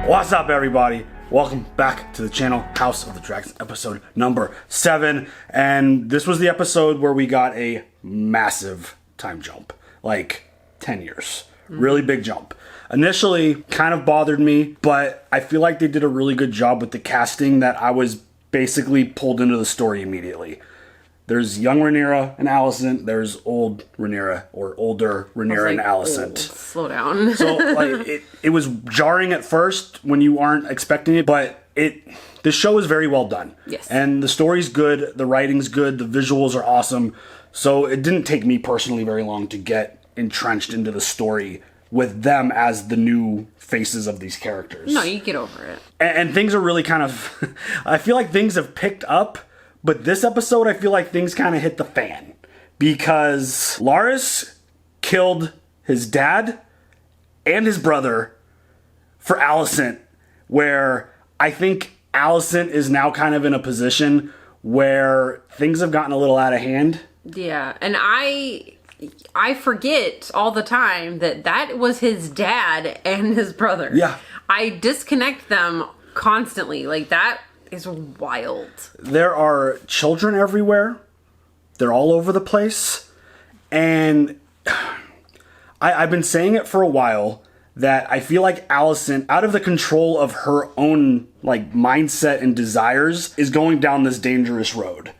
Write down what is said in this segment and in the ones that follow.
What's up, everybody? Welcome back to the channel, House of the Dragons, episode number 7. And this was the episode where we got a massive time jump, like 10 years. Really big jump. Initially, kind of bothered me, but I feel like they did a really good job with the casting that I was basically pulled into the story immediately. There's young Rhaenyra and Alicent. There's old Rhaenyra, or older Rhaenyra and Alicent. Slow down. So like it was jarring at first when you aren't expecting it, but the show is very well done. Yes. And the story's good, the writing's good, the visuals are awesome. So it didn't take me personally very long to get entrenched into the story with them as the new faces of these characters. No, you get over it. And things are really kind of I feel like things have picked up. But this episode, I feel like things kind of hit the fan. Because Larys killed his dad and his brother for Alicent. Where I think Alicent is now kind of in a position where things have gotten a little out of hand. Yeah, and I forget all the time that was his dad and his brother. Yeah. I disconnect them constantly. Like, that is wild. There are children everywhere. They're all over the place. And I've been saying it for a while that I feel like Alicent, out of the control of her own like mindset and desires, is going down this dangerous road.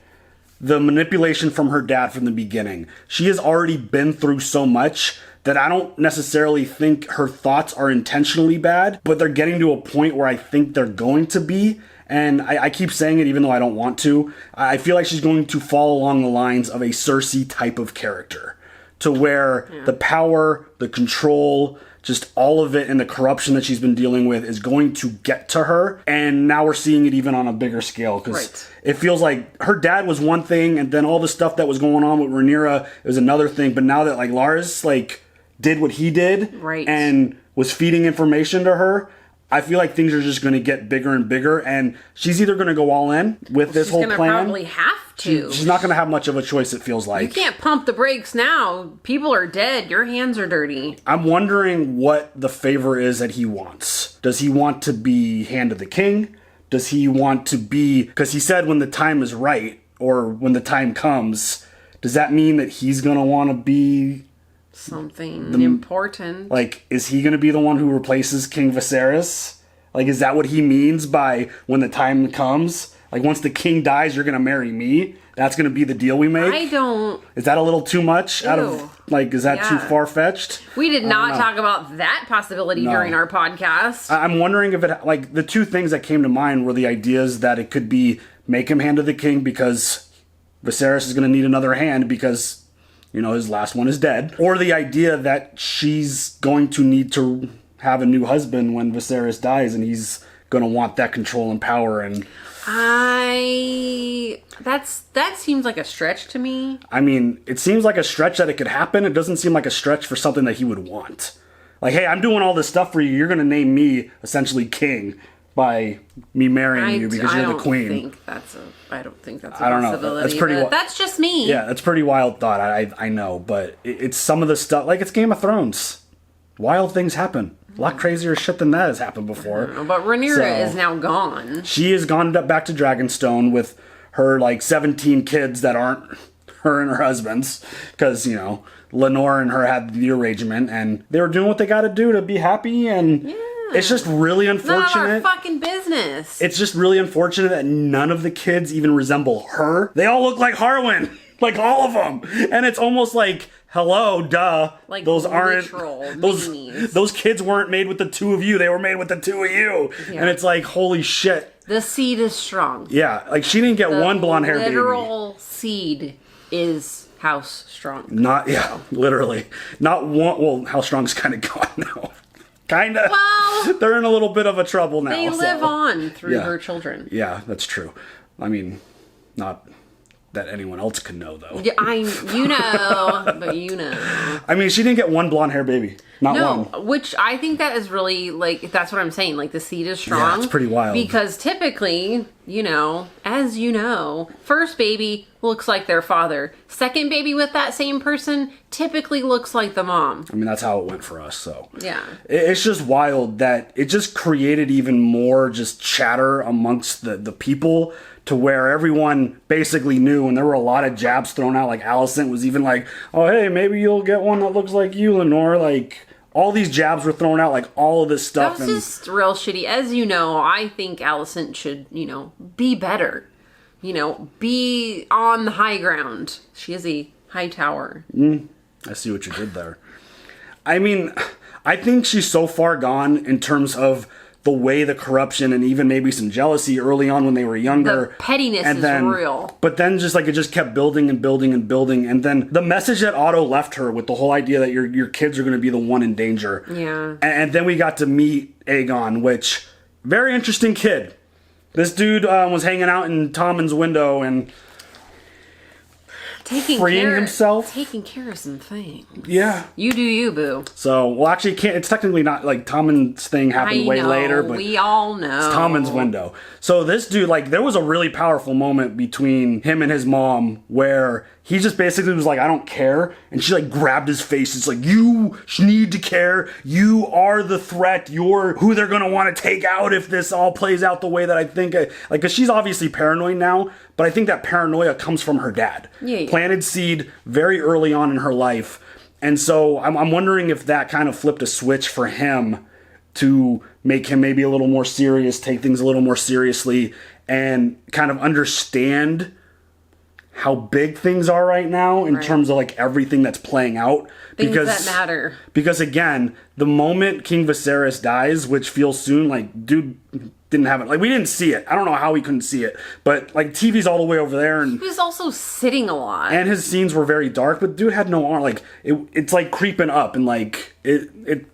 The manipulation from her dad from the beginning. She has already been through so much that I don't necessarily think her thoughts are intentionally bad, but they're getting to a point where I think they're going to be. And I keep saying it even though I don't want to. I feel like she's going to fall along the lines of a Cersei type of character. To where the power, the control, just all of it and the corruption that she's been dealing with is going to get to her. And now we're seeing it even on a bigger scale. Because it feels like her dad was one thing, and then all the stuff that was going on with Rhaenyra was another thing. But now that like Larys like did what he did and was feeding information to her, I feel like things are just going to get bigger and bigger, and she's either going to go all in with this whole plan. She's going to probably have to. She's not going to have much of a choice, it feels like. You can't pump the brakes now. People are dead. Your hands are dirty. I'm wondering what the favor is that he wants. Does he want to be Hand of the King? Does he want to be... Because he said when the time is right, or when the time comes, does that mean that he's going to want to be... something important. Like, is he going to be the one who replaces King Viserys? Like, is that what he means by when the time comes? Like, once the king dies, you're going to marry me? That's going to be the deal we make? I don't... Is that a little too much? Ew. Out of, like, is that too far-fetched? We did not talk about that possibility during our podcast. I'm wondering if it... Like, the two things that came to mind were the ideas that it could be make him Hand of the King because Viserys is going to need another hand because... You know, his last one is dead. Or the idea that she's going to need to have a new husband when Viserys dies, and he's going to want that control and power. And that seems like a stretch to me. I mean, it seems like a stretch that it could happen. It doesn't seem like a stretch for something that he would want. Like, hey, I'm doing all this stuff for you. You're going to name me essentially king by me marrying you because you're the queen. I don't think that's a I don't possibility. know. That's pretty. That's just me. Yeah, that's pretty wild thought. I know, but it's some of the stuff. Like, it's Game of Thrones. Wild things happen. A lot crazier shit than that has happened before. But Rhaenyra is now gone. She has gone back to Dragonstone with her like 17 kids that aren't her and her husband's, because you know Lenore and her had the arrangement, and they were doing what they got to do to be happy and. Yeah. It's just really unfortunate. It's none of our fucking business. It's just really unfortunate that none of the kids even resemble her. They all look like Harwin. Like, all of them. And it's almost like, hello, duh. Like, those aren't... Those kids weren't made with the two of you. They were made with the two of you. Yeah. And it's like, holy shit. The seed is strong. Yeah. Like, she didn't get one blonde hair baby. The literal seed is House Strong. Literally. Not one... Well, House Strong's kind of gone now. Kind of. Well, they're in a little bit of a trouble now. They live on through her children. Yeah, that's true. I mean, not that anyone else can know, though. Yeah, but you know. I mean, she didn't get one blonde hair baby. Not one. Which I think that is really, like, that's what I'm saying. Like, the seed is strong. Yeah, it's pretty wild. Because typically, you know, as you know, first baby looks like their father. Second baby with that same person typically looks like the mom. I mean, that's how it went for us, so. Yeah. It's just wild that it just created even more just chatter amongst the people, to where everyone basically knew, and there were a lot of jabs thrown out. Like, Alicent was even like, oh, hey, maybe you'll get one that looks like you, Lenore. Like, all these jabs were thrown out, like, all of this stuff. That was just real shitty. As you know, I think Alicent should, you know, be better. You know, be on the high ground. She is a high tower. I see what you did there. I mean, I think she's so far gone in terms of the way the corruption and even maybe some jealousy early on when they were younger. The pettiness is real. But then just like it just kept building and building and building. And then the message that Otto left her with the whole idea that your kids are going to be the one in danger. Yeah. And then we got to meet Aegon, which, very interesting kid. This dude was hanging out in Tommen's window and freeing himself. Taking care of some things. Yeah. You do you, boo. So, well, actually, it's technically not, like, Tommen's thing happened way later, but we all know. It's Tommen's window. So this dude, like, there was a really powerful moment between him and his mom where he just basically was like, I don't care. And she, like, grabbed his face. It's like, you need to care. You are the threat. You're who they're going to want to take out if this all plays out the way that I think. Like, because she's obviously paranoid now, but I think that paranoia comes from her dad. Yeah. Planted seed very early on in her life. And so I'm wondering if that kind of flipped a switch for him to make him maybe a little more serious, take things a little more seriously, and kind of understand how big things are right now in terms of like everything that's playing out. Things that matter. Because again, the moment King Viserys dies, which feels soon, like, dude didn't have it. Like, we didn't see it. I don't know how we couldn't see it. But, like, TV's all the way over there. And he was also sitting a lot. And his scenes were very dark, but dude had no arm. Like, it's like creeping up and like,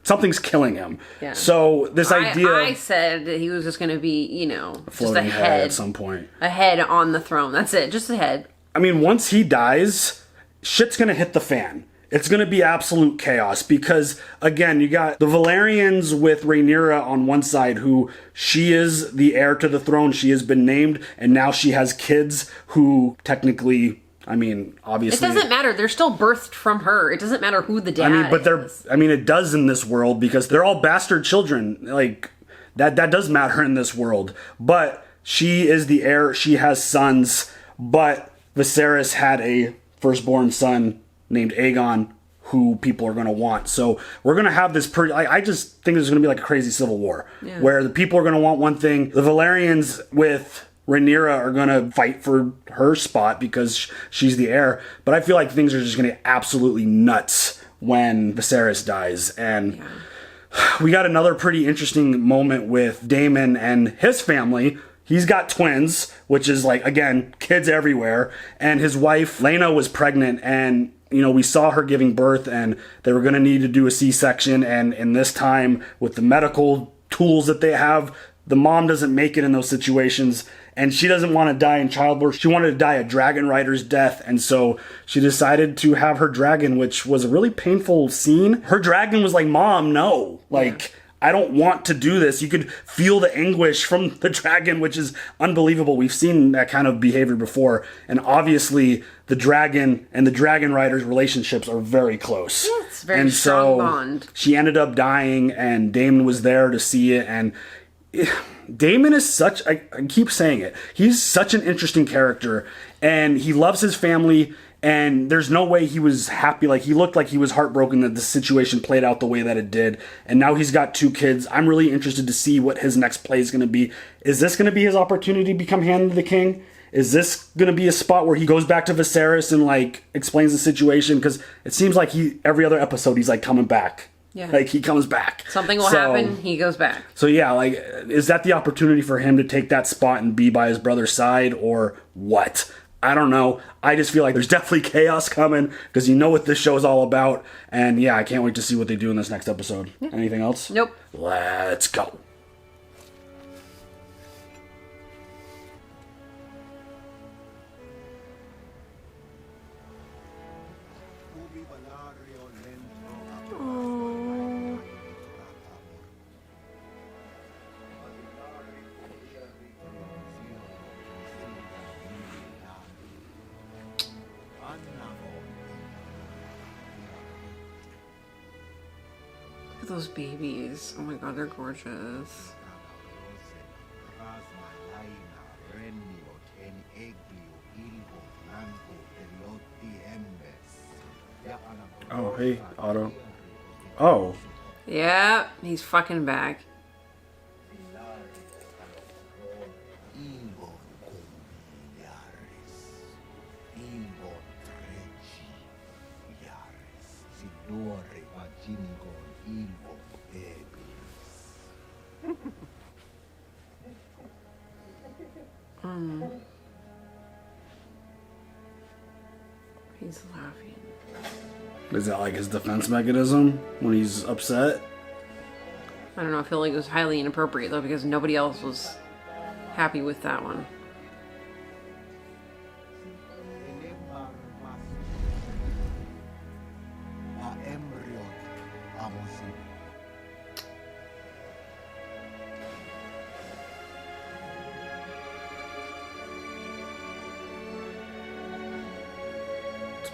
something's killing him. Yeah. So, this idea. I said that he was just going to be, you know, just a head at some point. A head on the throne. That's it. Just a head. I mean, once he dies, shit's going to hit the fan. It's going to be absolute chaos because, again, you got the Valyrians with Rhaenyra on one side, who she is the heir to the throne. She has been named, and now she has kids who technically, I mean, obviously... It doesn't matter. They're still birthed from her. It doesn't matter who the dad is. It does in this world because they're all bastard children. Like, that does matter in this world. But she is the heir. She has sons. But Viserys had a firstborn son named Aegon, who people are going to want. So we're going to have this I just think there's going to be like a crazy civil war where the people are going to want one thing. The Valyrians with Rhaenyra are going to fight for her spot because she's the heir. But I feel like things are just going to get absolutely nuts when Viserys dies. And we got another pretty interesting moment with Daemon and his family. He's got twins, which is like, again, kids everywhere. And his wife, Laena, was pregnant, and you know, we saw her giving birth and they were going to need to do a C-section. And in this time, with the medical tools that they have, the mom doesn't make it in those situations. And she doesn't want to die in childbirth. She wanted to die a dragon rider's death. And so she decided to have her dragon, which was a really painful scene. Her dragon was like, Mom, no. Like, I don't want to do this. You could feel the anguish from the dragon, which is unbelievable. We've seen that kind of behavior before. And obviously, the dragon and the dragon rider's relationships are very close. Yeah, it's a very strong bond. She ended up dying, and Daemon was there to see it. And Daemon is such, I keep saying it, he's such an interesting character. And he loves his family. And there's no way he was happy. Like, he looked like he was heartbroken that the situation played out the way that it did. And now he's got 2 kids. I'm really interested to see what his next play is going to be. Is this going to be his opportunity to become Hand of the King? Is this going to be a spot where he goes back to Viserys and, like, explains the situation? Because it seems like every other episode, he's, like, coming back. Yeah. Like, he comes back. Something will happen, he goes back. So, yeah, like, is that the opportunity for him to take that spot and be by his brother's side, or what? I don't know. I just feel like there's definitely chaos coming because you know what this show is all about. And yeah, I can't wait to see what they do in this next episode. Yeah. Anything else? Nope. Let's go. Look at those babies. Oh my god, they're gorgeous. Oh, hey, Otto. Oh. Yeah, he's fucking back. He's laughing. Is that like his defense mechanism when he's upset? I don't know, I feel like it was highly inappropriate though because nobody else was happy with that one.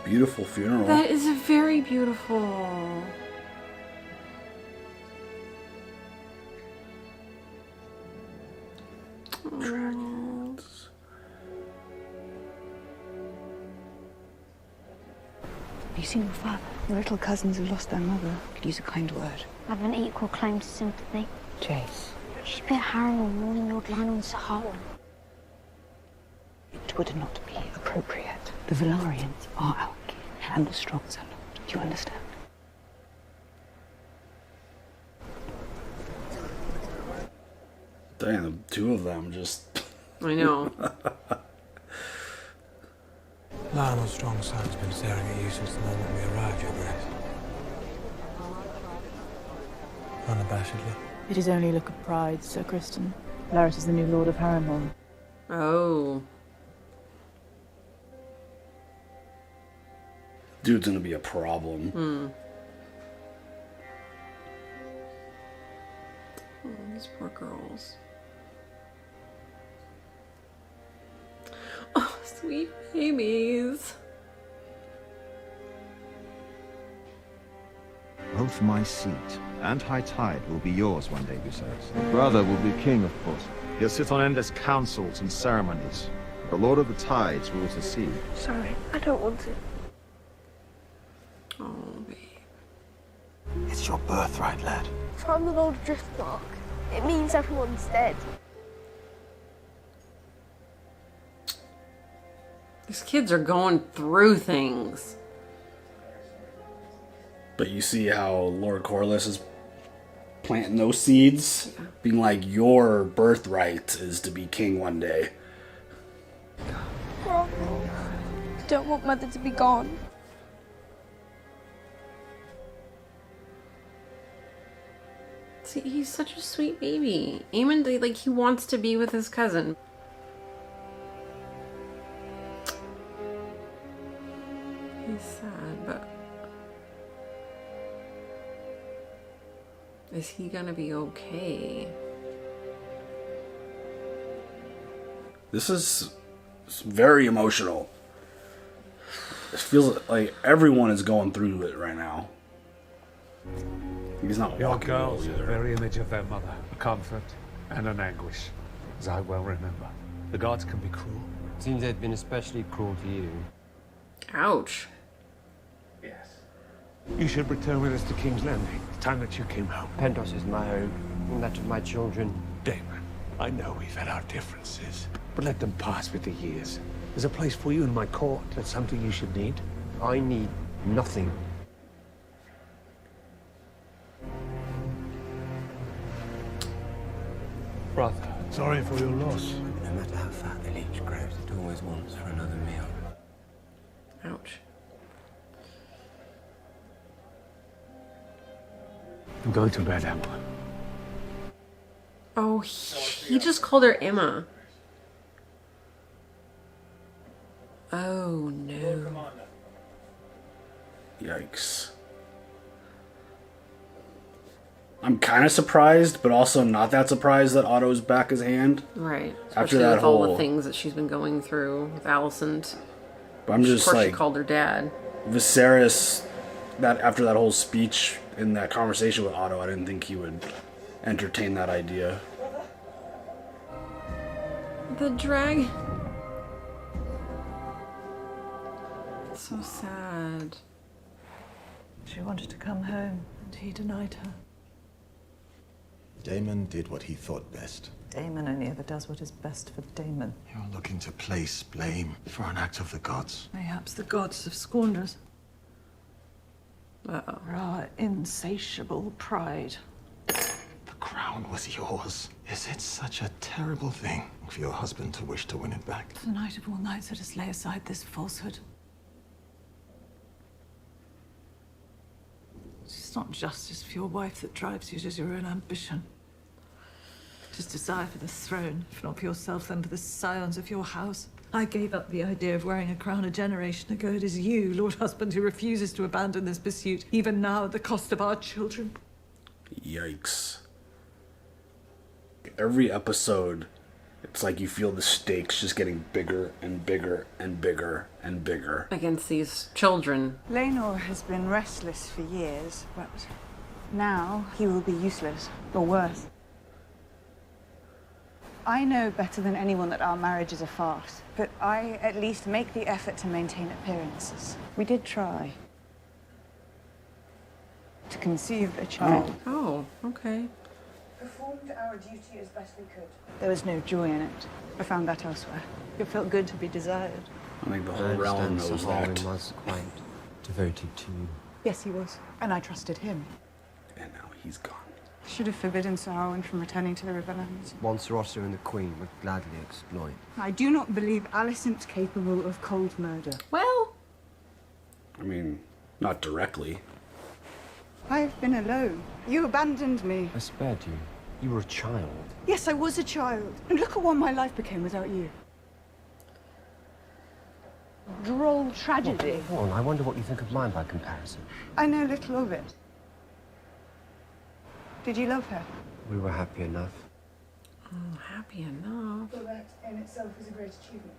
Beautiful funeral. That is very beautiful. Dragons. Have you seen your father? Your little cousins have lost their mother. Could use a kind word. I have an equal claim to sympathy. Jace. She's been harrowing more than Lord Lionel and Saul. It would not be appropriate. The Velaryons are our king, and the Strongs are not. Do you understand? Damn, the two of them just... I know. Lionel Strong's son's been staring at you since the moment we arrived, Your Grace. Unabashedly. It is only a look of pride, Sir Kristen. Viserys is the new Lord of Harrenhal. Oh. Dude's gonna be a problem. Oh, these poor girls. Oh, sweet babies. Both my seat and high tide will be yours one day, Viserys. Your brother will be king, of course. He'll sit on endless councils and ceremonies. The Lord of the Tides rules the sea. Sorry, I don't want to. Oh, babe. It's your birthright, lad. If I'm the Lord of Driftmark, it means everyone's dead. These kids are going through things. But you see how Lord Corlys is planting those seeds? Being like, your birthright is to be king one day. I don't want Mother to be gone. See, he's such a sweet baby. Aemon, like, he wants to be with his cousin. He's sad, but... is he gonna be okay? This is very emotional. It feels like everyone is going through it right now. He's not Your walking well girls are the either. very image of their mother, a comfort and an anguish, as I well remember. The gods can be cruel. Seems they've been especially cruel to you. Ouch. Yes. You should return with us to King's Landing. It's time that you came home. Pentos is my home, and that of my children. Damon, I know we've had our differences, but let them pass with the years. There's a place for you in my court. That's something you should need. I need nothing. Brother. Sorry for your loss. No matter how fat the leech grows, it always wants for another meal. Ouch. Go to bed, Emma. Oh, he just called her Emma. Oh, no. Yikes. I'm kind of surprised, but also not that surprised that Otto's back his hand. Right. After Especially that with all whole... the things that she's been going through with Alicent. But I'm just Of course like... she called her dad. Viserys that after that whole speech in that conversation with Otto, I didn't think he would entertain that idea. The drag. So sad. She wanted to come home, and he denied her. Damon did what he thought best. Damon only ever does what is best for Damon. You're looking to place blame for an act of the gods. Mayhaps the gods have scorned us. Uh-oh. For our insatiable pride. The crown was yours. Is it such a terrible thing for your husband to wish to win it back? Tonight of all nights, let us lay aside this falsehood. It's not justice for your wife that drives you, it is your own ambition. It is desire for the throne, if not for yourself, then for the scions of your house. I gave up the idea of wearing a crown a generation ago. It is you, Lord Husband, who refuses to abandon this pursuit, even now at the cost of our children. Yikes. Every episode, it's like you feel the stakes just getting bigger and bigger and bigger and bigger. Against these children. Laenor has been restless for years, but now he will be useless, or worse. I know better than anyone that our marriage is a farce, but I at least make the effort to maintain appearances. We did try to conceive a child. Oh, okay. Performed our duty as best we could. There was no joy in it. I found that elsewhere. It felt good to be desired. I think the whole realm knows that. was quite devoted to you. Yes, he was. And I trusted him. And now he's gone. I should have forbidden Saul from returning to the Riverlands. Once Rosser and the Queen would gladly exploit. I do not believe Alicent's capable of cold murder. Well, I mean, not directly. I have been alone. You abandoned me. I spared you. You were a child. Yes, I was a child. And look at what my life became without you. Droll tragedy. Go on, I wonder what you think of mine by comparison. I know little of it. Did you love her? We were happy enough. oh, happy enough. Well, that in itself is a great achievement.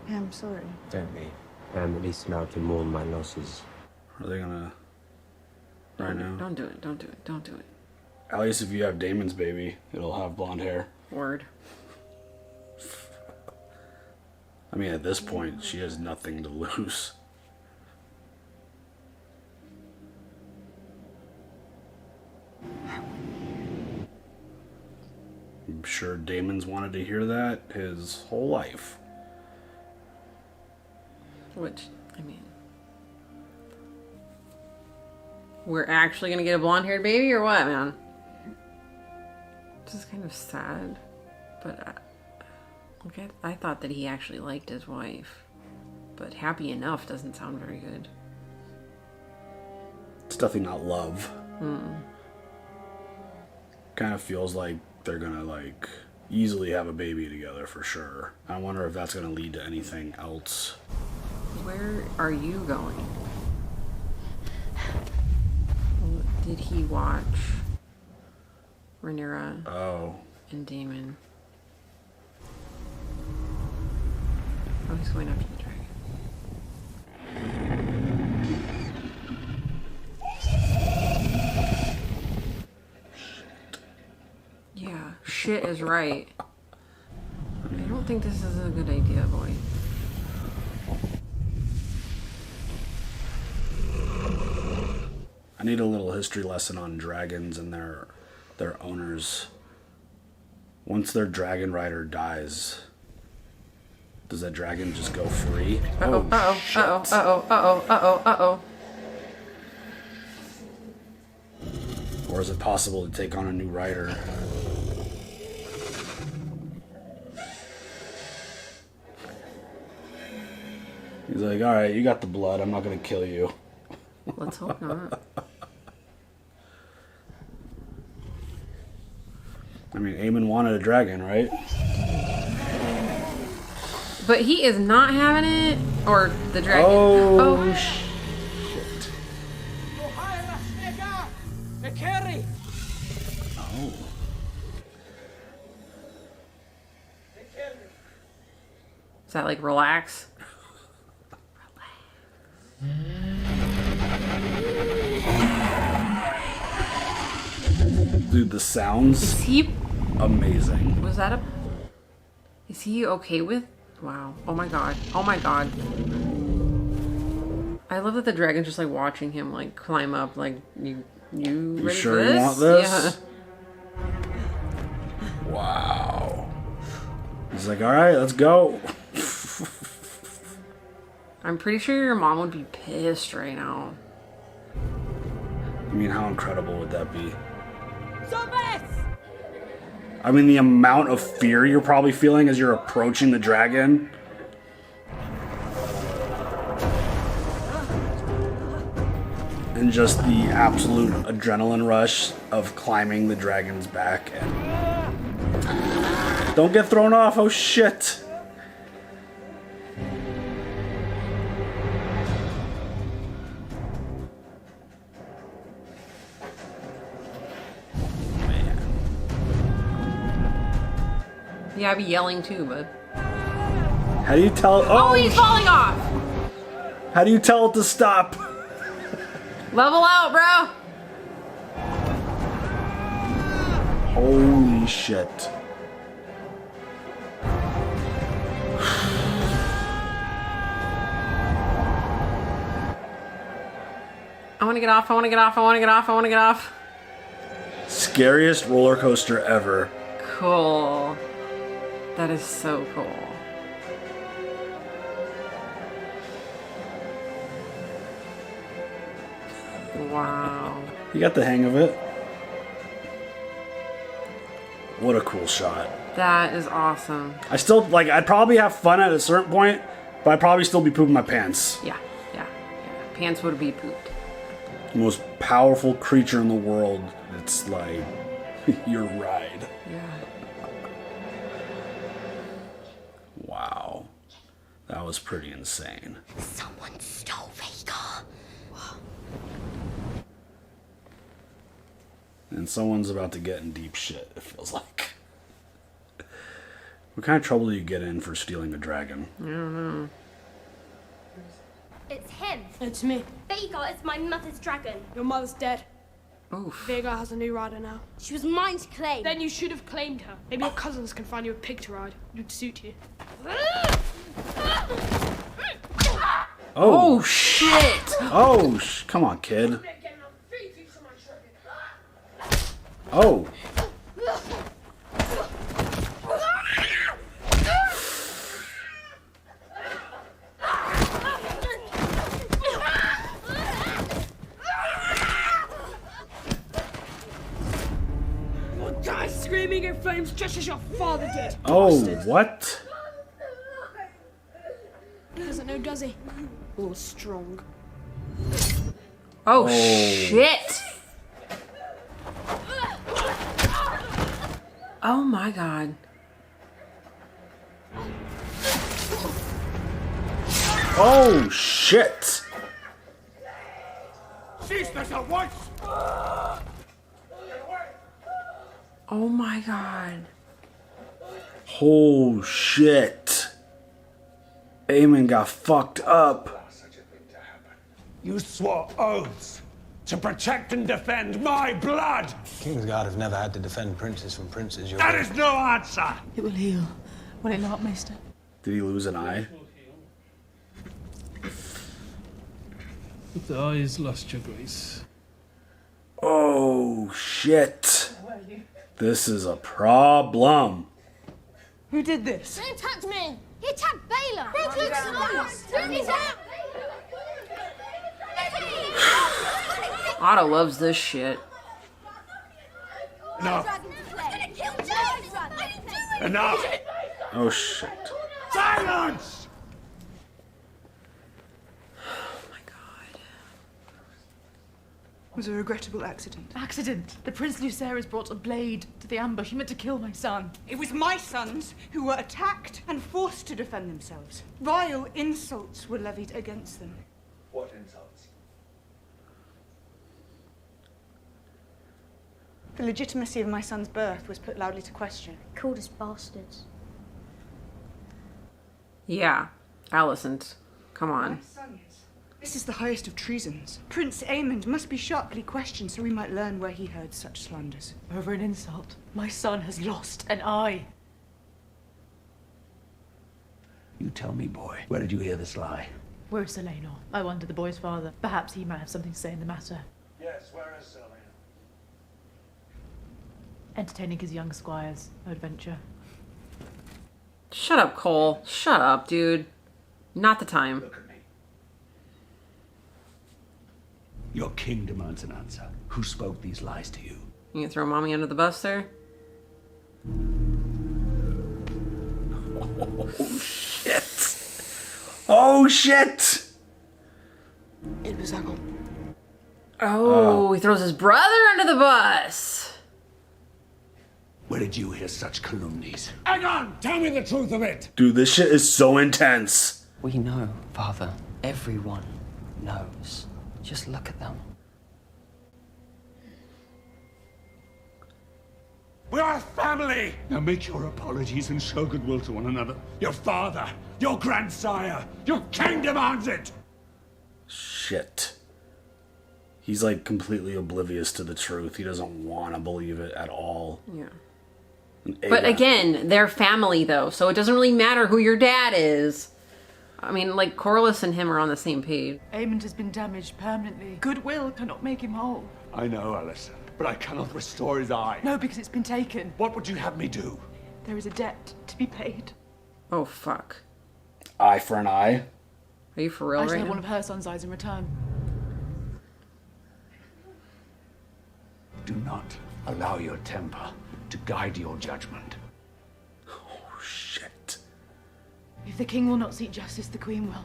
I'm sorry. Don't be. I'm at least allowed to mourn my losses. Are they gonna... Right now? Don't do it. Don't do it. Don't do it. At least if you have Damon's baby, it'll have blonde hair. Word. I mean, at this point, she has nothing to lose. I'm sure Damon's wanted to hear that his whole life. Which, I mean... We're actually gonna get a blonde-haired baby or what, man? This is kind of sad. But, okay, I thought that he actually liked his wife. But happy enough doesn't sound very good. It's definitely not love. Kind of feels like they're gonna, like, easily have a baby together for sure. I wonder if that's gonna lead to anything else. Where are you going? Did he watch Rhaenyra Oh. and Daemon? Oh, he's going after the dragon. Yeah, shit is right. I don't think this is a good idea, boy. I need a little history lesson on dragons and their owners. Once their dragon rider dies, does that dragon just go free? Uh-oh, uh-oh, shit. uh-oh, uh-oh, uh-oh, uh-oh, uh-oh. Or is it possible to take on a new rider? He's like, alright, you got the blood, I'm not gonna kill you. Let's hope not. I mean, Aemon wanted a dragon, right? But he is not having it, or the dragon. Oh, shit. Oh. Is that like relax? Relax. Dude, the sounds. Is he amazing. Was that a... Is he okay with... Wow. Oh my god. Oh my god. I love that the dragon's just like watching him like climb up. Like, you ready sure for this? You want this? Yeah. Wow. He's like, alright, let's go. I'm pretty sure your mom would be pissed right now. I mean, how incredible would that be? I mean, the amount of fear you're probably feeling as you're approaching the dragon. And just the absolute adrenaline rush of climbing the dragon's back. And don't get thrown off, oh shit. Yeah, I'd be yelling too, but... How do you tell... Oh, he's falling off! How do you tell it to stop? Level out, bro! Holy shit. I want to get off, I want to get off, I want to get off, I want to get off. Scariest roller coaster ever. Cool. That is so cool. Wow. You got the hang of it. What a cool shot. That is awesome. I still, like, I'd probably have fun at a certain point, but I'd probably still be pooping my pants. Yeah. Pants would be pooped. The most powerful creature in the world. It's like your ride. Yeah. Wow. That was pretty insane. Someone stole Vega. And someone's about to get in deep shit, it feels like. What kind of trouble do you get in for stealing a dragon? I don't know. It's him. It's me. Vega is my mother's dragon. Your mother's dead. Oof. Vega has a new rider now. She was mine to claim. Then you should have claimed her. Maybe your cousins can find you a pig to ride. It would suit you. Oh shit! Oh, come on, kid. Oh. Die screaming in flames just as your father did. Oh, Bastard. what? He doesn't know, does he? Or strong. Oh shit! Oh my god. Oh shit! Cease this at once! Oh my god. Oh shit. Aemon got fucked up. You swore oaths to protect and defend my blood! Kingsguard have never had to defend princes from princes. That is no answer! It will heal. Will it not, Maester? Did he lose an eye? The eyes lost your grace. Oh shit. This is a problem. Who did this? Don't touch me. He attacked Baylor. Otto loves this shit. Enough! Enough! Oh shit. Silence! It was a regrettable accident. Accident. The Prince Lucerys brought a blade to the ambush. He meant to kill my son. It was my sons who were attacked and forced to defend themselves. Vile insults were levied against them. What insults? The legitimacy of my son's birth was put loudly to question. Called us bastards. Yeah. Alicent. Come on. My son is. This is the highest of treasons. Prince Aemond must be sharply questioned so we might learn where he heard such slanders. Over an insult. My son has lost an eye. You tell me, boy, where did you hear this lie? Where is Selenor? I wonder the boy's father. Perhaps he might have something to say in the matter. Yes, where is Selenor? Entertaining his young squires. Adventure. Shut up, Cole. Shut up, dude. Not the time. Look at me. Your king demands an answer. Who spoke these lies to you? You gonna throw mommy under the bus there? Oh, shit. Oh, shit. It was Uncle. Oh, he throws his brother under the bus. Where did you hear such calumnies? Hang on! Tell me the truth of it! Dude, this shit is so intense. We know, Father. Everyone knows. Just look at them. We are a family! Now make your apologies and show goodwill to one another. Your father, your grandsire, your king demands it! Shit. He's like completely oblivious to the truth. He doesn't want to believe it at all. Yeah. And But Aemond- again, they're family though, so it doesn't really matter who your dad is. I mean, like, Corlys and him are on the same page. Aemond has been damaged permanently. Goodwill cannot make him whole. I know, Alicent, but I cannot restore his eye. No, because it's been taken. What would you have me do? There is a debt to be paid. Oh, fuck. Eye for an eye. Are you for real I just right have now? one of her son's eyes in return. Do not allow your temper to guide your judgment. Oh, shit. If the king will not seek justice, the queen will.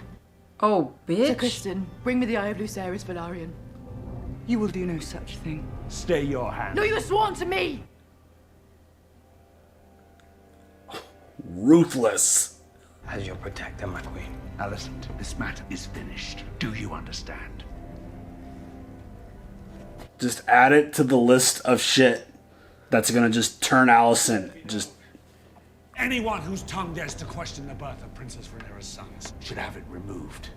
Oh, Sir bitch. Kristen, bring me the eye of Viserys Velaryon. You will do no such thing. Stay your hand. No, you have sworn to me! Ruthless. As your protector, my queen. Alicent, this matter is finished. Do you understand? Just add it to the list of shit that's gonna just turn Alicent. Just Anyone whose tongue dares to question the birth of Princess Rhaenyra's sons should have it removed.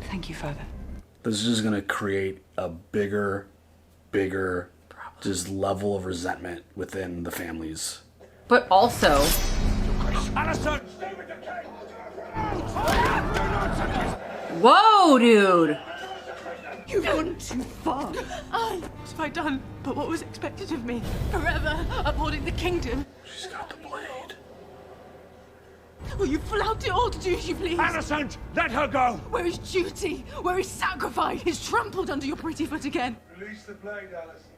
Thank you, Father. this is just gonna create a bigger just level of resentment within the families. But also, Alicent, stay with the king! whoa, dude. You've gone too far. What have I done but what was expected of me? Forever upholding the kingdom. She's got the blade. Will you flout it all to do as you please? Alicent, let her go! Where is duty? Where is sacrifice? Is trampled under your pretty foot again. Release the blade, Alicent.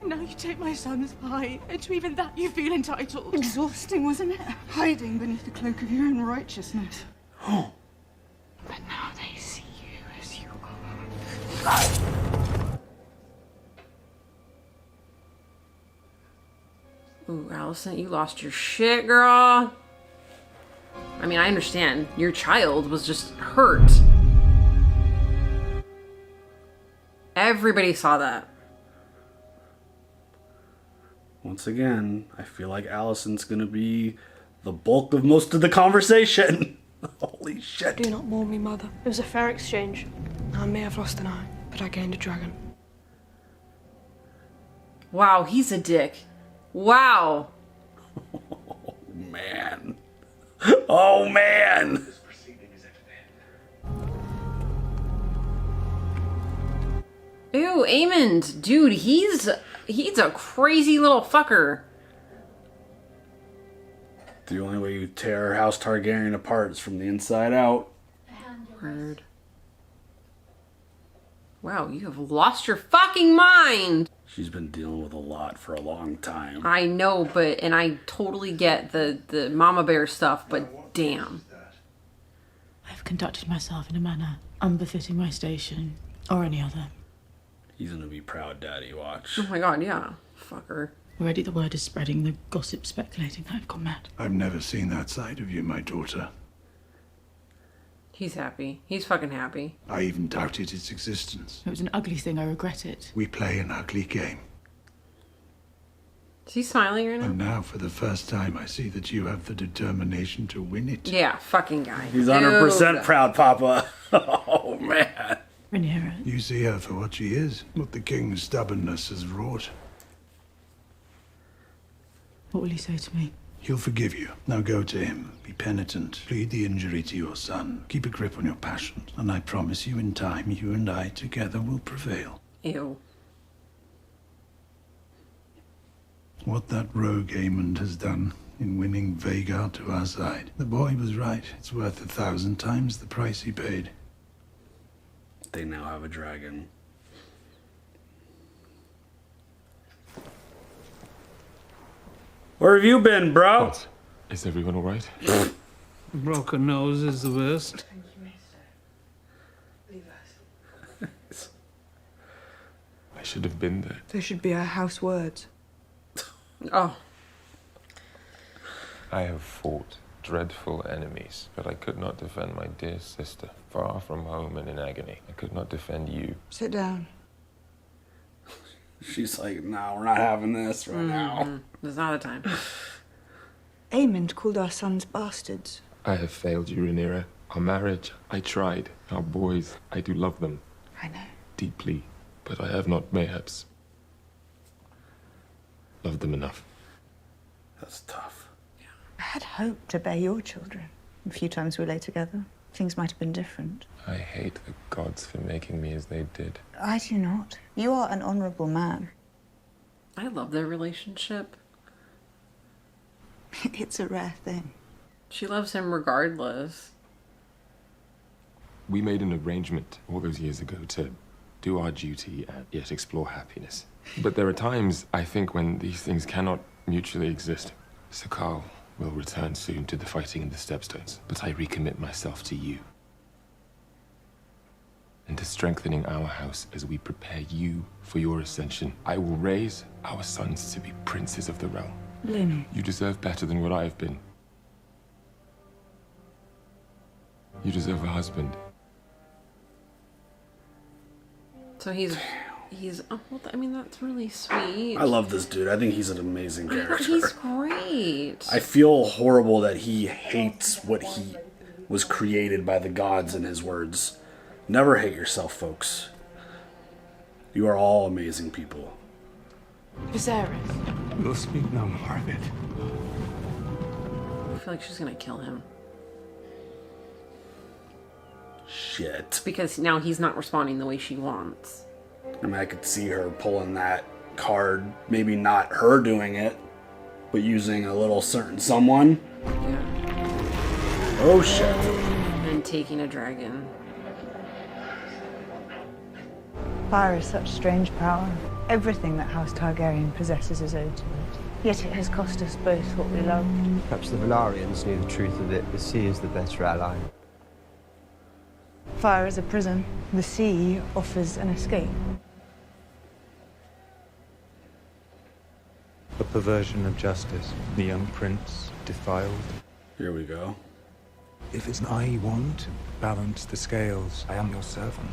Now you take my son's eye, and to even that you feel entitled. Exhausting, wasn't it? Hiding beneath the cloak of your own righteousness. But now they see you as you are. Ooh, Alicent, you lost your shit, girl. I mean, I understand. Your child was just hurt. Everybody saw that. Once again, I feel like Alicent's gonna be the bulk of most of the conversation. Holy shit. Do not mourn me, Mother. It was a fair exchange. I may have lost an eye, but I gained a dragon. Wow, he's a dick. Wow. Oh, man. Oh, man. Ew, Aemond. Dude, he's a crazy little fucker. The only way you tear House Targaryen apart is from the inside out. Word. Wow, you have lost your fucking mind. She's been dealing with a lot for a long time. I know, and I totally get the mama bear stuff, but damn. I've conducted myself in a manner unbefitting my station or any other. He's gonna be proud, Daddy. Watch. Oh my god, yeah. Fucker. Already the word is spreading, the gossip speculating that I've gone mad. I've never seen that side of you, my daughter. He's happy. He's fucking happy. I even doubted its existence. It was an ugly thing, I regret it. We play an ugly game. Is he smiling right now? And now, for the first time, I see that you have the determination to win it. Yeah, fucking guy. He's 100% proud, Papa. Oh, man. Rhaenyra. You see her for what she is, what the king's stubbornness has wrought. What will he say to me? He'll forgive you. Now go to him. Be penitent. Plead the injury to your son. Keep a grip on your passions. And I promise you, in time, you and I together will prevail. Ew. What that rogue Aemond has done in winning Vhagar to our side. The boy was right. It's worth 1,000 times the price he paid. They now have a dragon. Where have you been, bro? What? Is everyone alright? Broken nose is the worst. I should have been there. They should be our house words. Oh. I have fought dreadful enemies, but I could not defend my dear sister, far from home and in agony. I could not defend you. Sit down. She's like, no, we're not having this right now. There's not a time. Aemond called our sons bastards. I have failed you, Rhaenyra. Our marriage, I tried. Our boys, I do love them. I know. Deeply, but I have not, mayhaps, loved them enough. That's tough. I had hoped to bear your children. A few times we lay together. Things might have been different. I hate the gods for making me as they did. I do not. You are an honourable man. I love their relationship. It's a rare thing. She loves him regardless. We made an arrangement all those years ago to do our duty and yet explore happiness. But there are times, I think, when these things cannot mutually exist. Sir Carl will return soon to the fighting in the Stepstones, but I recommit myself to you. And to strengthening our house as we prepare you for your ascension. I will raise our sons to be princes of the realm. Lynn. You deserve better than what I have been. You deserve a husband. So he's oh, well, I mean, that's really sweet. I love this dude. I think he's an amazing character. He's great. I feel horrible that he hates what he was created by the gods in his words. Never hate yourself, folks. You are all amazing people. Viserys. We'll speak no more of it. I feel like she's gonna kill him. Shit. Because now he's not responding the way she wants. I mean, I could see her pulling that card. Maybe not her doing it, but using a little certain someone. Yeah. Oh, shit. And taking a dragon. Fire is such strange power. Everything that House Targaryen possesses is owed to it. Yet it has cost us both what we loved. Perhaps the Valarians knew the truth of it. The sea is the better ally. Fire is a prison. The sea offers an escape. A perversion of justice. The young prince defiled. Here we go. If it's I you want to balance the scales, I am your servant.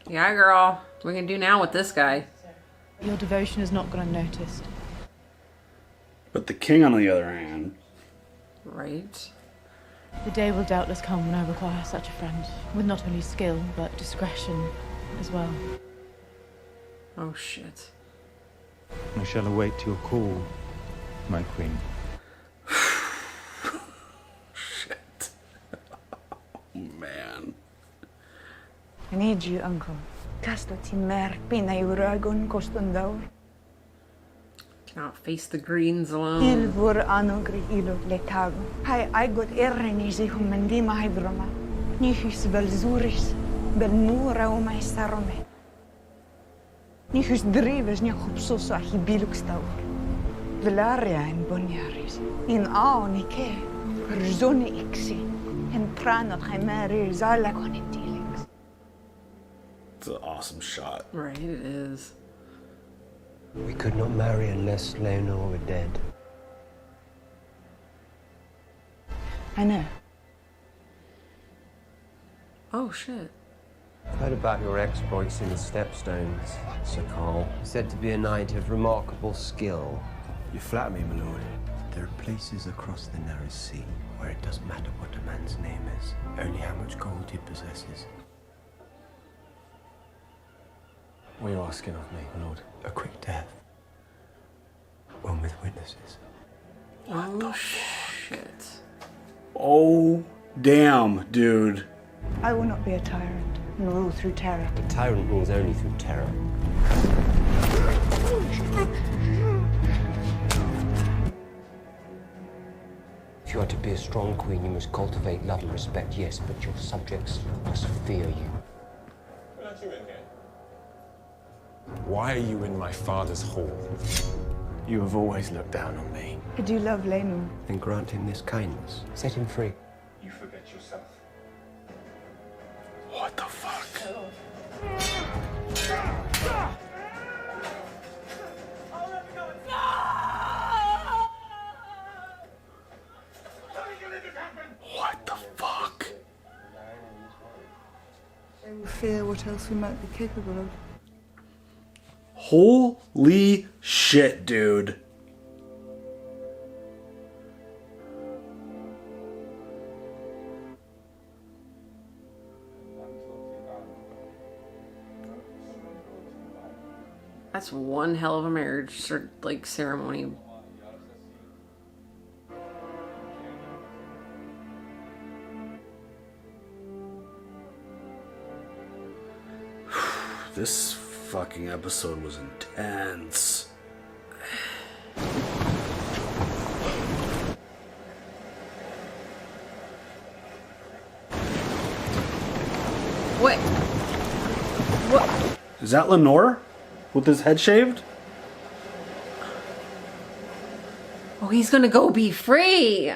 Yeah, girl. What are we gonna do now with this guy? Your devotion is not gone unnoticed. But the king, on the other hand... Right. The day will doubtless come when I require such a friend, with not only skill, but discretion as well. Oh, shit. I shall await your call, my queen. Shit. Oh, man. I need you, uncle. Cannot face the greens alone. Ilvur anogri ilot letago. Hai I got errenisi humendima hydroma. Nihus belzuris, belmura umaistarome. Nihus drives nyakupsos ahibilukstaur. Velaria in bonyaris. In aonike, rzoni ixi. En pranot chimeri zalagonitili. It's an awesome shot. Right, it is. We could not marry unless Leonor were dead. I know. Oh, shit. I've heard about your exploits in the Stepstones, Sir Carl. Said to be a knight of remarkable skill. You flatter me, my lord. There are places across the narrow sea where it doesn't matter what a man's name is, only how much gold he possesses. What are you asking of me, my lord? A quick death. One with witnesses. Oh, shit. Oh, damn, dude. I will not be a tyrant and rule through terror. A tyrant rules only through terror. If you are to be a strong queen, you must cultivate love and respect, yes, but your subjects must fear you. Why are you in my father's hall? You have always looked down on me. I do love Lenor. Then grant him this kindness. Set him free. You forget yourself. What the fuck? What the fuck? They will fear what else we might be capable of. Holy shit, dude. That's one hell of a marriage, like, ceremony. This fucking episode was intense. What? What? Is that Lenore? With his head shaved? Oh, he's gonna go be free.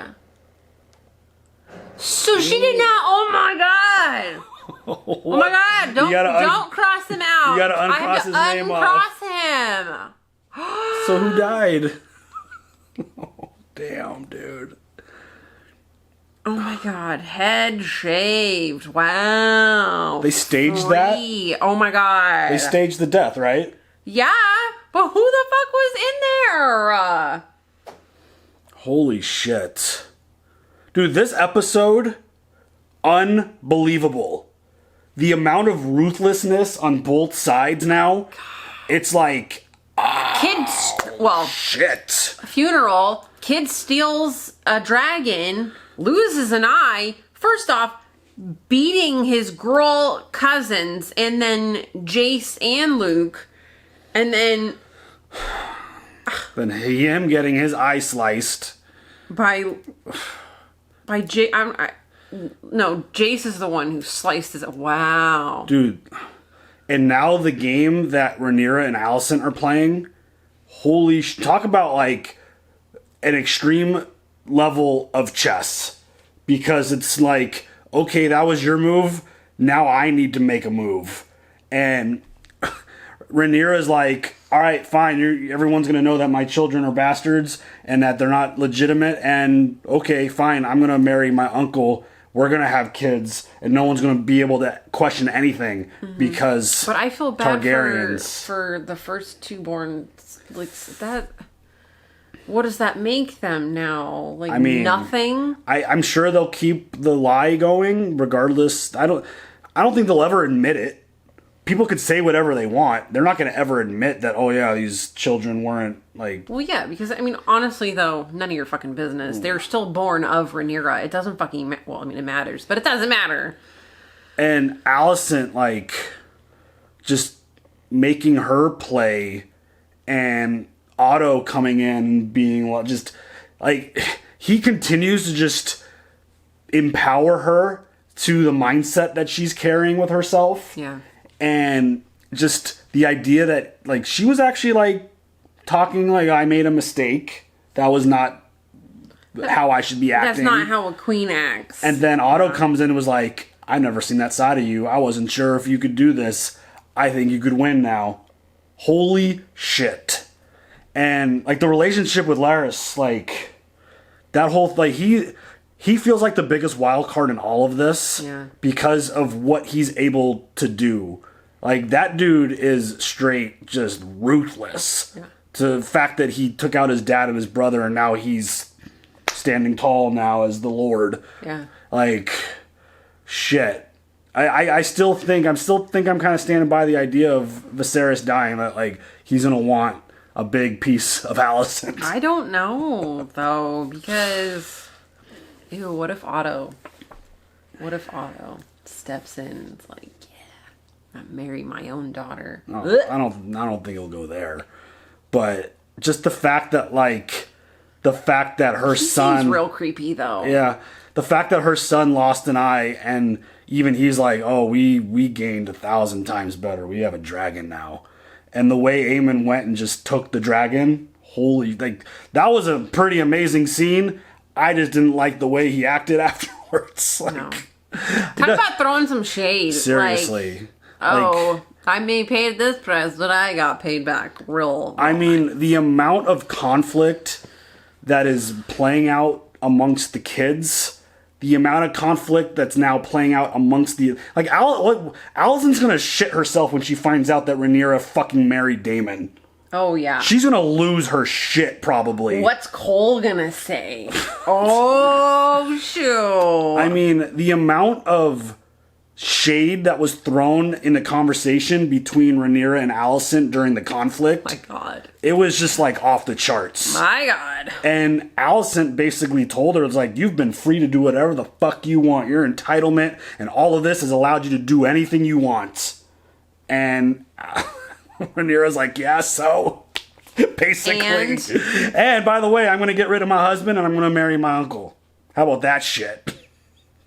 So she did not. Oh my god. Oh my god! Don't cross him out. You gotta uncross I have to his name off. Uncross him. So who died? Oh, damn, dude. Oh my god! Head shaved. Wow. They staged that? Oh my god. They staged the death, right? Yeah, but who the fuck was in there? Holy shit. Dude, this episode, unbelievable. The amount of ruthlessness on both sides now, it's like, shit. Funeral, kid steals a dragon, loses an eye. First off, beating his girl cousins, and then Jace and Luke, and then him getting his eye sliced by Jace is the one who sliced his. Wow, dude. And now the game that Rhaenyra and Alicent are playing, talk about like an extreme level of chess, because it's like, okay, that was your move, now I need to make a move. And Rhaenyra's like, all right, fine, everyone's going to know that my children are bastards and that they're not legitimate, and okay, fine, I'm going to marry my uncle, we're going to have kids, and no one's going to be able to question anything, because but I feel bad Targaryens. for the first two born. Like, that, what does that make them now? Like, I mean, nothing? I'm sure they'll keep the lie going regardless. I don't think they'll ever admit it. People could say whatever they want. They're not going to ever admit that, oh yeah, these children weren't like... Well, yeah, because, I mean, honestly, though, none of your fucking business. They're still born of Rhaenyra. It doesn't fucking... Well, I mean, it matters, but it doesn't matter. And Alicent, like, just making her play, and Otto coming in and being just... Like, he continues to just empower her to the mindset that she's carrying with herself. Yeah. And just the idea that, like, she was actually, like, talking like, I made a mistake. That was not how I should be acting. That's not how a queen acts. And then Otto comes in and was like, I've never seen that side of you. I wasn't sure if you could do this. I think you could win now. Holy shit. And, like, the relationship with Larys, like, that whole, like, he he feels like the biggest wild card in all of this because of what he's able to do. Like, that dude is straight just ruthless. Yeah. To the fact that he took out his dad and his brother, and now he's standing tall now as the Lord. Yeah. Like, shit. I still think I'm kind of standing by the idea of Viserys dying, that like he's gonna want a big piece of Alicent. I don't know though, because what if Otto steps in and it's like, yeah, I marry my own daughter. No, I don't think he'll go there. But just the fact that her son seems real creepy though. Yeah. The fact that her son lost an eye, and even he's like, oh, we gained 1,000 times better. We have a dragon now. And the way Aemon went and just took the dragon, that was a pretty amazing scene. I just didn't like the way he acted afterwards. No. Talk about throwing some shade. Seriously. I may paid this price, but I got paid back real. I mean, the amount of conflict that is playing out amongst the kids, the amount of conflict that's now playing out amongst the... Like, Alicent's gonna shit herself when she finds out that Rhaenyra fucking married Daemon. Oh, yeah. She's gonna lose her shit, probably. What's Cole gonna say? Oh, shoot. I mean, the amount of shade that was thrown in the conversation between Rhaenyra and Alicent during the conflict. My God. It was just, like, off the charts. My God. And Alicent basically told her, it's like, you've been free to do whatever the fuck you want. Your entitlement and all of this has allowed you to do anything you want. And Rhaenyra's like, yeah, so... Basically. And by the way, I'm going to get rid of my husband and I'm going to marry my uncle. How about that shit?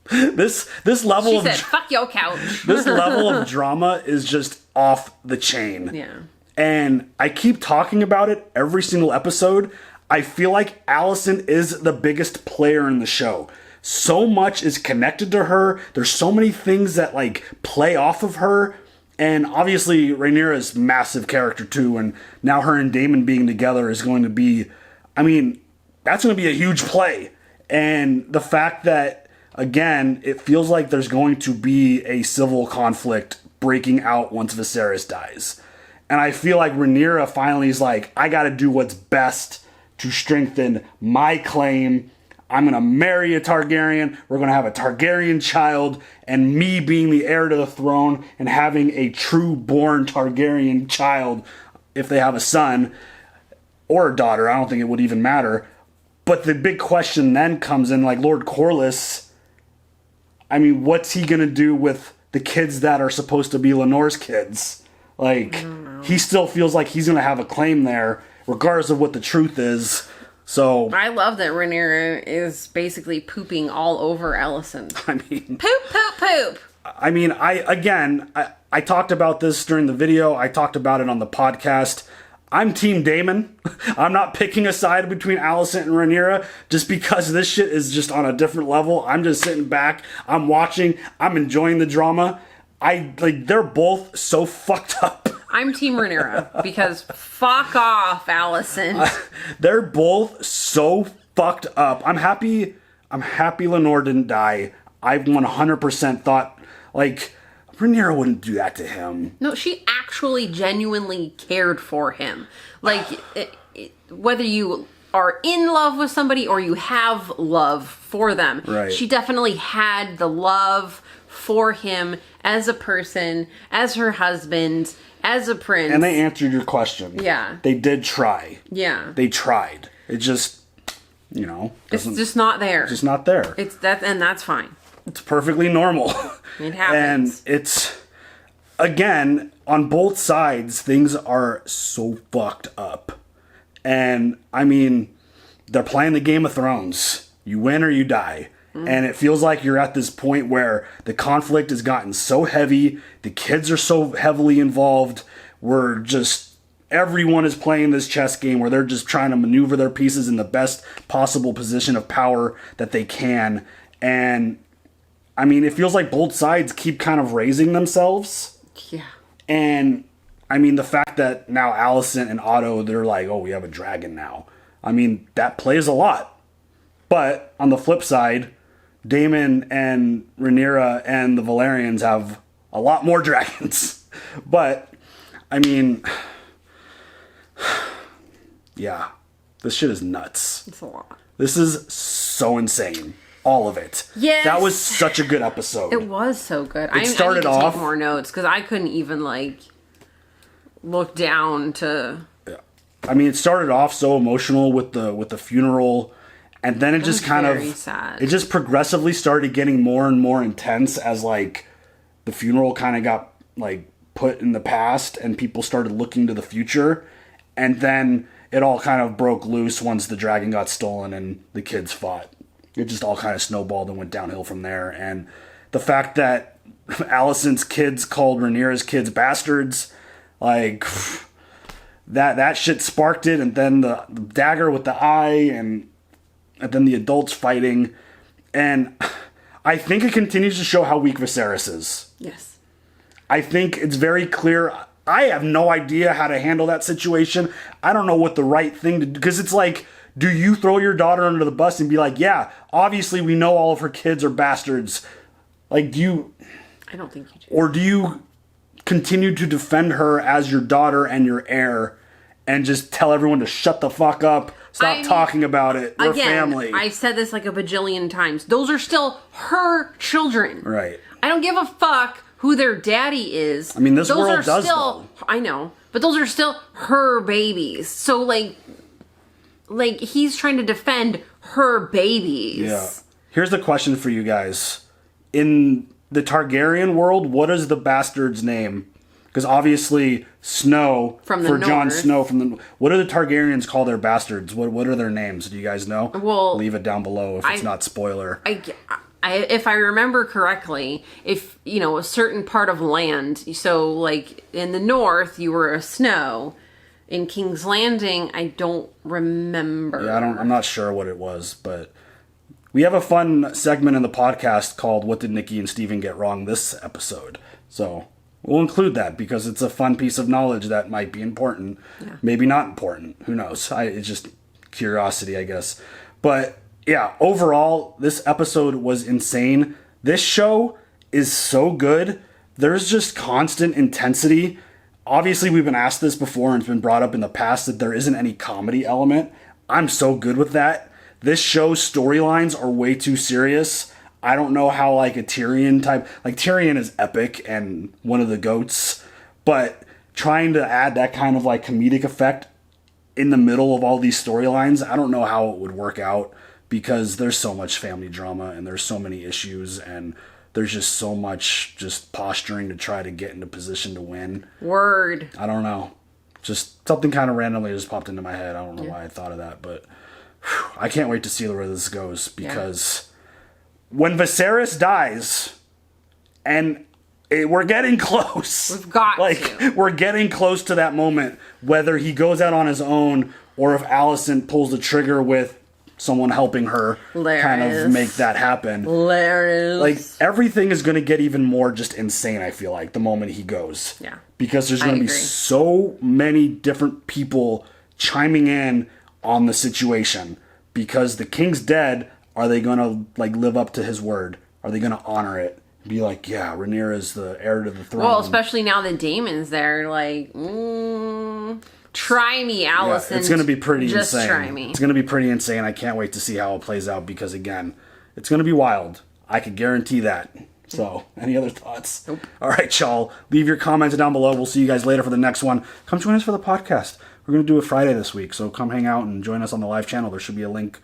This level she said, fuck your couch. This level of drama is just off the chain. Yeah. And I keep talking about it every single episode. I feel like Alicent is the biggest player in the show. So much is connected to her. There's so many things that like play off of her. And obviously Rhaenyra's massive character too. And now her and Daemon being together is going to be, I mean, that's going to be a huge play. And the fact that, again, it feels like there's going to be a civil conflict breaking out once Viserys dies. And I feel like Rhaenyra finally is like, I gotta do what's best to strengthen my claim. I'm gonna marry a Targaryen, we're gonna have a Targaryen child, and me being the heir to the throne and having a true born Targaryen child, if they have a son, or a daughter, I don't think it would even matter. But the big question then comes in, like, Lord Corlys, I mean, what's he gonna do with the kids that are supposed to be Lenore's kids? Like, he still feels like he's gonna have a claim there, regardless of what the truth is. So I love that Rhaenyra is basically pooping all over Alicent. I mean, poop. I mean, I talked about this during the video. I talked about it on the podcast. I'm Team Daemon. I'm not picking a side between Alicent and Rhaenyra just because this shit is just on a different level. I'm just sitting back. I'm watching. I'm enjoying the drama. They're both so fucked up. I'm Team Rhaenyra because fuck off, Alicent. They're both so fucked up. I'm happy Lenore didn't die. I 100% thought, like, Rhaenyra wouldn't do that to him. No, she actually genuinely cared for him. Like, whether you are in love with somebody or you have love for them, right. She definitely had the love for him as a person, as her husband, as a prince. And they answered your question. Yeah. They did try. Yeah. They tried. It just, it's just not there. It's just not there. And that's fine. It's perfectly normal. It happens. And it's, again, on both sides, things are so fucked up. And, I mean, they're playing the Game of Thrones. You win or you die. Mm-hmm. And it feels like you're at this point where the conflict has gotten so heavy, the kids are so heavily involved, everyone is playing this chess game where they're just trying to maneuver their pieces in the best possible position of power that they can. And I mean, it feels like both sides keep kind of raising themselves. Yeah. And I mean, the fact that now Alicent and Otto, they're like, oh, we have a dragon now. I mean, that plays a lot. But on the flip side, Daemon and Rhaenyra and the Valerians have a lot more dragons. But, I mean, yeah, this shit is nuts. It's a lot. This is so insane. All of it. Yes. That was such a good episode. It was so good. It started I need to off take more notes because I couldn't even like look down to. Yeah. I mean, it started off so emotional with the funeral, and then it just kind of sad. It just progressively started getting more and more intense as like the funeral kind of got like put in the past and people started looking to the future, and then it all kind of broke loose once the dragon got stolen and the kids fought. It just all kind of snowballed and went downhill from there. And the fact that Alicent's kids called Rhaenyra's kids bastards, like that shit sparked it. And then the dagger with the eye, and then the adults fighting. And I think it continues to show how weak Viserys is. Yes. I think it's very clear. I have no idea how to handle that situation. I don't know what the right thing to do. Because it's like, do you throw your daughter under the bus and be like, yeah, obviously we know all of her kids are bastards. Like, do you... I don't think you do. Or do you continue to defend her as your daughter and your heir and just tell everyone to shut the fuck up, stop talking about it, we're family. I've said this like a bajillion times. Those are still her children. Right. I don't give a fuck who their daddy is. I mean, this those world are does, still, though. I know, but those are still her babies. So, like he's trying to defend her babies. Yeah. Here's the question for you guys. In the Targaryen world, what is the bastard's name? Because obviously Snow From the for Jon north. Snow from the. What do the Targaryens call their bastards? What are their names? Do you guys know? Well, leave it down below if it's not spoiler. If I remember correctly, if you know a certain part of land, so like in the north, you were a Snow. In King's Landing, I don't remember. Yeah, I'm not sure what it was, but we have a fun segment in the podcast called "What Did Nikki and Steven Get Wrong This Episode?" So we'll include that because it's a fun piece of knowledge that might be important, maybe not important. Who knows? It's just curiosity, I guess. But yeah, overall, this episode was insane. This show is so good. There's just constant intensity. Obviously, we've been asked this before and it's been brought up in the past that there isn't any comedy element. I'm so good with that. This show's storylines are way too serious. I don't know how like a Tyrion type... Like Tyrion is epic and one of the GOATs. But trying to add that kind of like comedic effect in the middle of all these storylines, I don't know how it would work out. Because there's so much family drama and there's so many issues and... There's just so much just posturing to try to get into position to win. Word. I don't know. Just something kind of randomly just popped into my head. I don't know why I thought of that, but I can't wait to see where this goes because when Viserys dies, and we're getting close. We've got we're getting close to that moment, whether he goes out on his own or if Alicent pulls the trigger with someone helping her kind of make that happen. Like, everything is going to get even more just insane, I feel like, the moment he goes. Yeah. Because there's going to be so many different people chiming in on the situation. Because the king's dead, are they going to, like, live up to his word? Are they going to honor it? Be like, yeah, Rhaenyra is the heir to the throne. Well, especially now that Daemon's there, like, try me, Alicent. Yeah, it's going to be pretty insane. Just try me. It's going to be pretty insane. I can't wait to see how it plays out because, again, it's going to be wild. I can guarantee that. So, any other thoughts? Nope. All right, y'all. Leave your comments down below. We'll see you guys later for the next one. Come join us for the podcast. We're going to do it Friday this week, so come hang out and join us on the live channel. There should be a link,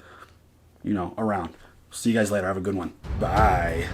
around. See you guys later. Have a good one. Bye.